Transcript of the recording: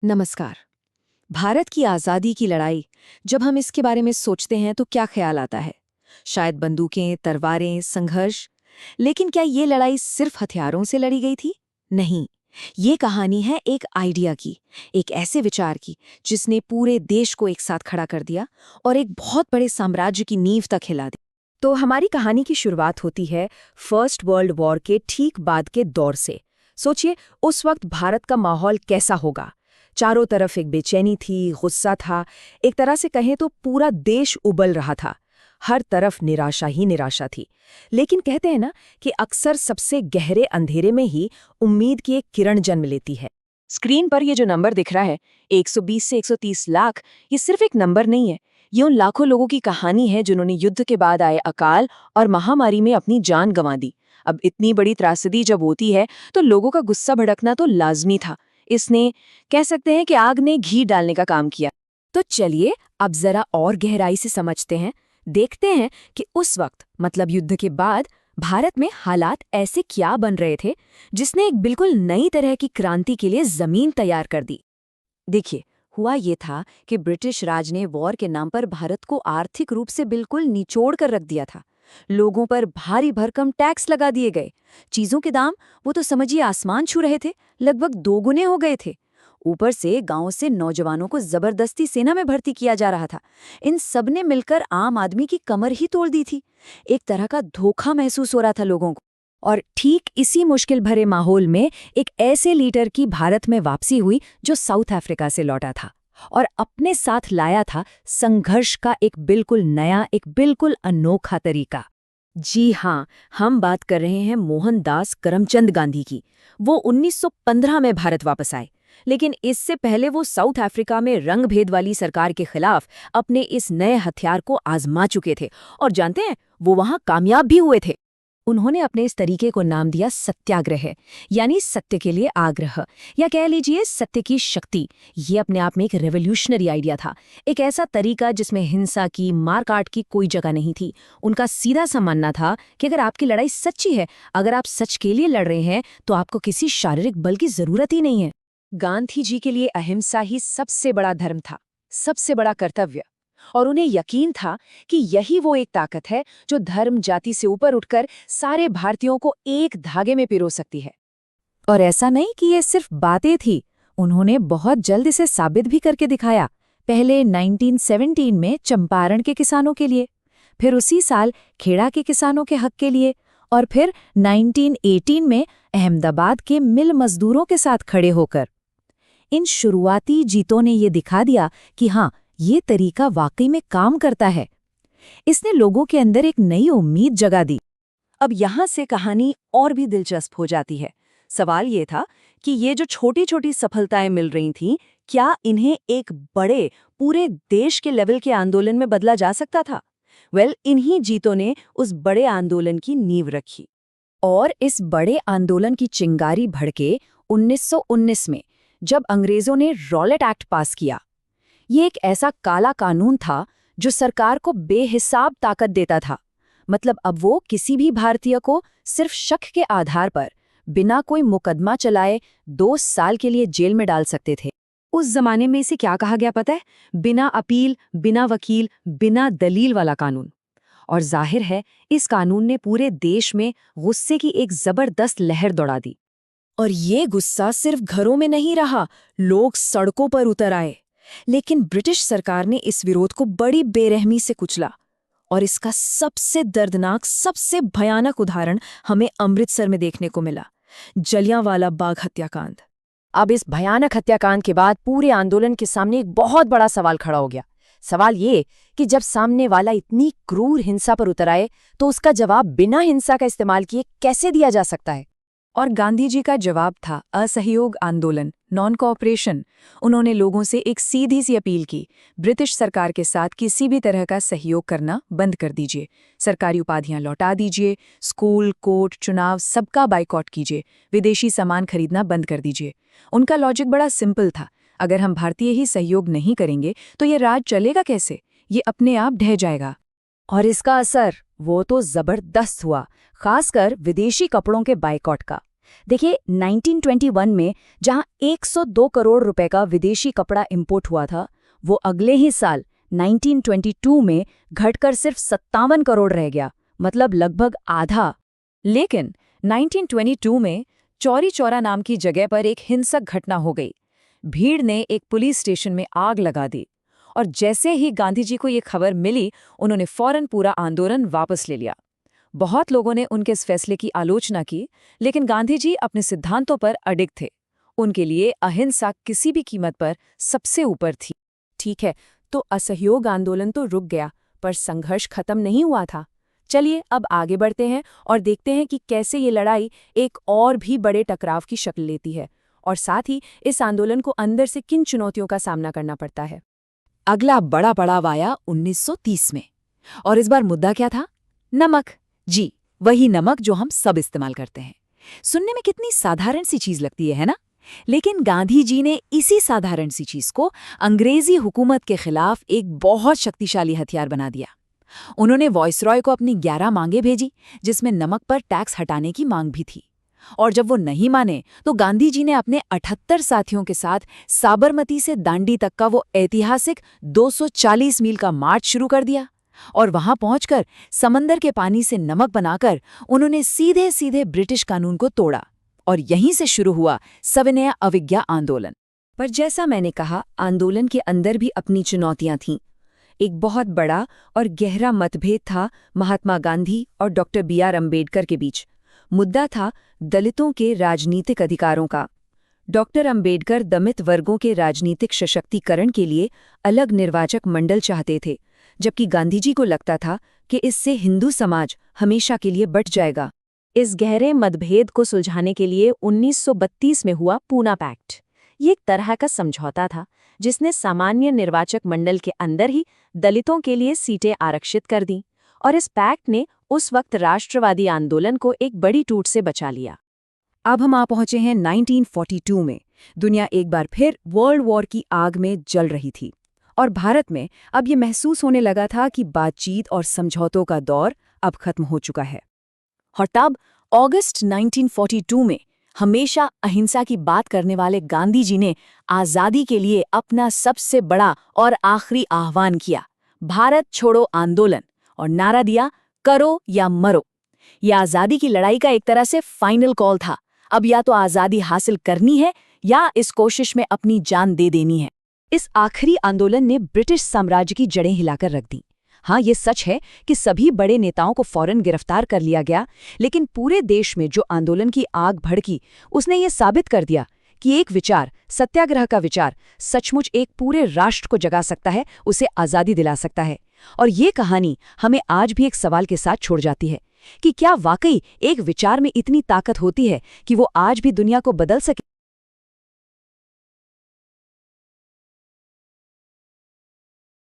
नमस्कार। भारत की आज़ादी की लड़ाई, जब हम इसके बारे में सोचते हैं तो क्या ख्याल आता है? शायद बंदूकें, तलवारें, संघर्ष। लेकिन क्या ये लड़ाई सिर्फ हथियारों से लड़ी गई थी? नहीं। ये कहानी है एक आइडिया की, एक ऐसे विचार की जिसने पूरे देश को एक साथ खड़ा कर दिया और एक बहुत बड़े साम्राज्य की नींव तक हिला दी। तो हमारी कहानी की शुरुआत होती है फर्स्ट वर्ल्ड वॉर के ठीक बाद के दौर से। सोचिए, उस वक्त भारत का माहौल कैसा होगा। चारों तरफ एक बेचैनी थी, गुस्सा था, एक तरह से कहें तो पूरा देश उबल रहा था। हर तरफ निराशा ही निराशा थी। लेकिन कहते हैं ना कि अक्सर सबसे गहरे अंधेरे में ही उम्मीद की एक किरण जन्म लेती है। स्क्रीन पर ये जो नंबर दिख रहा है, 120 से 130 लाख, ये सिर्फ एक नंबर नहीं है। ये उन लाखों लोगों की कहानी है जिन्होंने युद्ध के बाद आए अकाल और महामारी में अपनी जान गंवा दी। अब इतनी बड़ी त्रासदी जब होती है तो लोगों का गुस्सा भड़कना तो लाजमी था। इसने, कह सकते हैं कि आग ने घी डालने का काम किया। तो चलिए अब जरा और गहराई से समझते हैं। देखते हैं कि उस वक्त, मतलब युद्ध के बाद, भारत में हालात ऐसे क्या बन रहे थे जिसने एक बिल्कुल नई तरह की क्रांति के लिए जमीन तैयार कर दी। देखिए, हुआ ये था कि ब्रिटिश राज ने वॉर के नाम पर भारत को आर्थिक रूप से बिल्कुल निचोड़ कर रख दिया था। लोगों पर भारी भरकम टैक्स लगा दिए गए। चीजों के दाम, वो तो समझिए आसमान छू रहे थे, लगभग दोगुने हो गए थे। ऊपर से गांव से नौजवानों को जबरदस्ती सेना में भर्ती किया जा रहा था। इन सब ने मिलकर आम आदमी की कमर ही तोड़ दी थी। एक तरह का धोखा महसूस हो रहा था लोगों को। और ठीक इसी मुश्किल भरे माहौल में एक ऐसे लीडर की भारत में वापसी हुई जो साउथ अफ्रीका से लौटा था और अपने साथ लाया था संघर्ष का एक बिल्कुल नया, एक बिल्कुल अनोखा तरीका। जी हाँ, हम बात कर रहे हैं मोहनदास करमचंद गांधी की। वो 1915 में भारत वापस आए, लेकिन इससे पहले वो साउथ अफ्रीका में रंगभेद वाली सरकार के खिलाफ अपने इस नए हथियार को आजमा चुके थे। और जानते हैं, वो वहां कामयाब भी हुए थे। उन्होंने अपने इस तरीके को नाम दिया सत्याग्रह, यानी सत्य के लिए आग्रह, या कह लीजिए सत्य की शक्ति। ये अपने आप में एक रेवोल्यूशनरी आइडिया था, एक ऐसा तरीका जिसमें हिंसा की, मारकाट की कोई जगह नहीं थी। उनका सीधा सा मानना था कि अगर आपकी लड़ाई सच्ची है, अगर आप सच के लिए लड़ रहे हैं, तो आपको किसी शारीरिक बल की जरूरत ही नहीं है। गांधी जी के लिए अहिंसा ही सबसे बड़ा धर्म था, सबसे बड़ा कर्तव्य। और उन्हें यकीन था कि यही वो एक ताकत है जो धर्म जाति से ऊपर उठकर सारे भारतीयों को एक धागे में पिरो सकती है। और ऐसा नहीं कि ये सिर्फ बातें थी, उन्होंने बहुत जल्द इसे साबित भी करके दिखाया। पहले 1917 में चंपारण के किसानों के लिए, फिर उसी साल खेड़ा के किसानों के हक के लिए, और फिर 1918 में अहमदाबाद के मिल मजदूरों के साथ खड़े होकर। इन शुरुआती जीतों ने ये दिखा दिया कि हाँ, ये तरीका वाकई में काम करता है। इसने लोगों के अंदर एक नई उम्मीद जगा दी। अब यहाँ से कहानी और भी दिलचस्प हो जाती है। सवाल ये था कि ये जो छोटी छोटी सफलताएं मिल रही थीं, क्या इन्हें एक बड़े, पूरे देश के लेवल के आंदोलन में बदला जा सकता था? इन्हीं जीतों ने उस बड़े आंदोलन की नींव रखी। और इस बड़े आंदोलन की चिंगारी भड़के 1919 में, जब अंग्रेजों ने रॉलेट एक्ट पास किया। ये एक ऐसा काला कानून था जो सरकार को बेहिसाब ताकत देता था। मतलब अब वो किसी भी भारतीय को सिर्फ शक के आधार पर, बिना कोई मुकदमा चलाए, 2 साल के लिए जेल में डाल सकते थे। उस जमाने में इसे क्या कहा गया पता है? बिना अपील, बिना वकील, बिना दलील वाला कानून। और जाहिर है, इस कानून ने पूरे देश में गुस्से की एक जबरदस्त लहर दौड़ा दी। और ये गुस्सा सिर्फ घरों में नहीं रहा, लोग सड़कों पर उतर आए। लेकिन ब्रिटिश सरकार ने इस विरोध को बड़ी बेरहमी से कुचला। और इसका सबसे दर्दनाक, सबसे भयानक उदाहरण हमें अमृतसर में देखने को मिला, जलियांवाला बाग हत्याकांड। अब इस भयानक हत्याकांड के बाद पूरे आंदोलन के सामने एक बहुत बड़ा सवाल खड़ा हो गया। सवाल ये कि जब सामने वाला इतनी क्रूर हिंसा पर उतर आए, तो उसका जवाब बिना हिंसा का इस्तेमाल किए कैसे दिया जा सकता है? और गांधी जी का जवाब था असहयोग आंदोलन, नॉन कोऑपरेशन। उन्होंने लोगों से एक सीधी सी अपील की, ब्रिटिश सरकार के साथ किसी भी तरह का सहयोग करना बंद कर दीजिए, सरकारी उपाधियां लौटा दीजिए, स्कूल, कोर्ट, चुनाव, सबका बाइकॉट कीजिए, विदेशी सामान खरीदना बंद कर दीजिए। उनका लॉजिक बड़ा सिंपल था, अगर हम भारतीय ही सहयोग नहीं करेंगे तो ये राज चलेगा कैसे? ये अपने आप ढह जाएगा। और इसका असर वो तो जबरदस्त हुआ, खासकर विदेशी कपड़ों के बाइकॉट का। देखिए 1921 में जहां 102 करोड़ रुपए का विदेशी कपड़ा इंपोर्ट हुआ था, वो अगले ही साल 1922 में घटकर सिर्फ 57 करोड़ रह गया, मतलब लगभग आधा। लेकिन 1922 में चौरी चौरा नाम की जगह पर एक हिंसक घटना हो गई। भीड़ ने एक पुलिस स्टेशन में आग लगा दी और जैसे ही गांधी जी को ये खबर मिली, उन्होंने फौरन पूरा आंदोलन वापस ले लिया। बहुत लोगों ने उनके इस फैसले की आलोचना की, लेकिन गांधी जी अपने सिद्धांतों पर अडिग थे। उनके लिए अहिंसा किसी भी कीमत पर सबसे ऊपर थी। ठीक है, तो असहयोग आंदोलन तो रुक गया, पर संघर्ष खत्म नहीं हुआ था। चलिए अब आगे बढ़ते हैं और देखते हैं कि कैसे ये लड़ाई एक और भी बड़े टकराव की शक्ल लेती है, और साथ ही इस आंदोलन को अंदर से किन चुनौतियों का सामना करना पड़ता है। अगला बड़ा पड़ाव आया 1930 में, और इस बार मुद्दा क्या था? नमक। जी, वही नमक जो हम सब इस्तेमाल करते हैं। सुनने में कितनी साधारण सी चीज लगती है ना? लेकिन गांधी जी ने इसी साधारण सी चीज को अंग्रेजी हुकूमत के खिलाफ एक बहुत शक्तिशाली हथियार बना दिया। उन्होंने वॉइसरॉय को अपनी 11 मांगें भेजी, जिसमें नमक पर टैक्स हटाने की मांग भी थी। और जब वो नहीं माने तो गांधी जी ने अपने 78 साथियों के साथ साबरमती से दांडी तक का वो ऐतिहासिक 240 मील का मार्च शुरू कर दिया। और वहां पहुंचकर समंदर के पानी से नमक बनाकर उन्होंने सीधे सीधे ब्रिटिश कानून को तोड़ा, और यहीं से शुरू हुआ सविनय अवज्ञा आंदोलन। पर जैसा मैंने कहा, आंदोलन के अंदर भी अपनी चुनौतियां थीं। एक बहुत बड़ा और गहरा मतभेद था महात्मा गांधी और डॉक्टर बी.आर. अम्बेडकर के बीच। मुद्दा था दलितों के राजनीतिक अधिकारों का। डॉक्टर अम्बेडकर दलित वर्गों के राजनीतिक सशक्तिकरण के लिए अलग निर्वाचक मंडल चाहते थे, जबकि गांधी जी को लगता था कि इससे हिंदू समाज हमेशा के लिए बंट जाएगा। इस गहरे मतभेद को सुलझाने के लिए 1932 में हुआ पूना पैक्ट। ये एक तरह का समझौता था जिसने सामान्य निर्वाचक मंडल के अंदर ही दलितों के लिए सीटें आरक्षित कर दीं, और इस पैक्ट ने उस वक्त राष्ट्रवादी आंदोलन को एक बड़ी टूट से बचा लिया। अब हम आ पहुंचे हैं 1942 में। दुनिया एक बार फिर वर्ल्ड वॉर की आग में जल रही थी, और भारत में अब ये महसूस होने लगा था कि बातचीत और समझौतों का दौर अब खत्म हो चुका है। और तब अगस्त 1942 में हमेशा अहिंसा की बात करने वाले गांधी जी ने आज़ादी के लिए अपना सबसे बड़ा और आखिरी आह्वान किया, भारत छोड़ो आंदोलन, और नारा दिया, करो या मरो। यह आज़ादी की लड़ाई का एक तरह से फाइनल कॉल था। अब या तो आज़ादी हासिल करनी है या इस कोशिश में अपनी जान दे देनी है। इस आखिरी आंदोलन ने ब्रिटिश साम्राज्य की जड़ें हिलाकर रख दी। हाँ, ये सच है कि सभी बड़े नेताओं को फौरन गिरफ्तार कर लिया गया, लेकिन पूरे देश में जो आंदोलन की आग भड़की, उसने ये साबित कर दिया कि एक विचार, सत्याग्रह का विचार, सचमुच एक पूरे राष्ट्र को जगा सकता है, उसे आज़ादी दिला सकता है। और ये कहानी हमें आज भी एक सवाल के साथ छोड़ जाती है कि क्या वाकई एक विचार में इतनी ताकत होती है कि वो आज भी दुनिया को बदल सके।